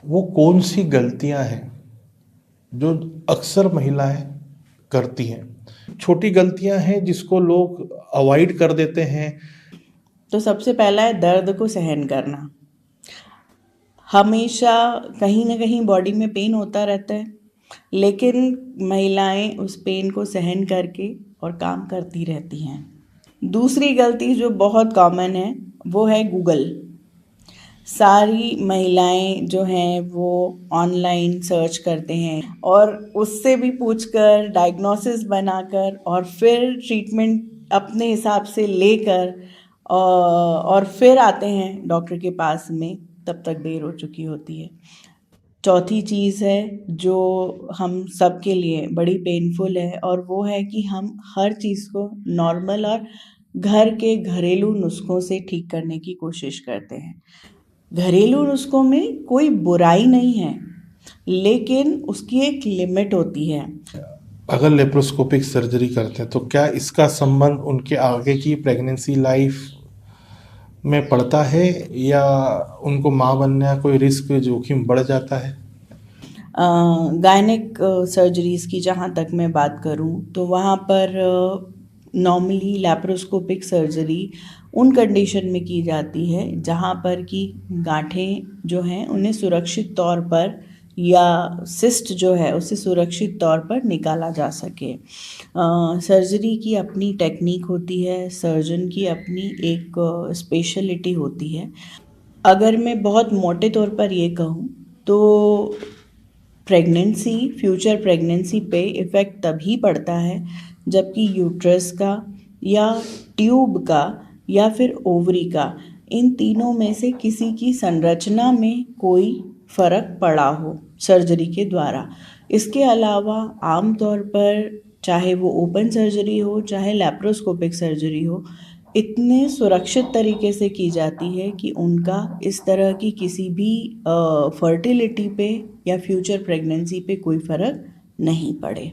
वो कौन सी गलतियां हैं जो अक्सर महिलाएं करती हैं? छोटी गलतियां हैं जिसको लोग अवॉइड कर देते हैं। तो सबसे पहला है दर्द को सहन करना। हमेशा कहीं ना कहीं बॉडी में पेन होता रहता है, लेकिन महिलाएं उस पेन को सहन करके और काम करती रहती हैं। दूसरी गलती जो बहुत कॉमन है वो है गूगल। सारी महिलाएं जो हैं वो ऑनलाइन सर्च करते हैं और उससे भी पूछकर डायग्नोसिस बनाकर और फिर ट्रीटमेंट अपने हिसाब से लेकर और फिर आते हैं डॉक्टर के पास में, तब तक देर हो चुकी होती है। चौथी चीज़ है जो हम सब के लिए बड़ी पेनफुल है, और वो है कि हम हर चीज़ को नॉर्मल और घर के घरेलू नुस्खों से ठीक करने की कोशिश करते हैं। घरेलू नुस्खों में कोई बुराई नहीं है, लेकिन उसकी एक लिमिट होती है। अगर लेप्रोस्कोपिक सर्जरी करते हैं तो क्या इसका संबंध उनके आगे की प्रेगनेंसी लाइफ में पड़ता है, या उनको माँ बनने का कोई रिस्क जोखिम बढ़ जाता है? गायनिक सर्जरीज़ की जहाँ तक मैं बात करूँ तो वहाँ पर नॉर्मली लैप्रोस्कोपिक सर्जरी उन कंडीशन में की जाती है जहाँ पर कि गांठें जो हैं उन्हें सुरक्षित तौर पर, या सिस्ट जो है उसे सुरक्षित तौर पर निकाला जा सके। सर्जरी की अपनी टेक्निक होती है, सर्जन की अपनी एक स्पेशलिटी होती है। अगर मैं बहुत मोटे तौर पर ये कहूँ तो फ्यूचर प्रेगनेंसी पे इफ़ेक्ट तभी पड़ता है जबकि यूट्रस का या ट्यूब का या फिर ओवरी का, इन तीनों में से किसी की संरचना में कोई फ़र्क पड़ा हो सर्जरी के द्वारा। इसके अलावा आम तौर पर चाहे वो ओपन सर्जरी हो चाहे लैप्रोस्कोपिक सर्जरी हो, इतने सुरक्षित तरीके से की जाती है कि उनका इस तरह की किसी भी फर्टिलिटी पे या फ्यूचर प्रेगनेंसी पे कोई फ़र्क नहीं पड़े।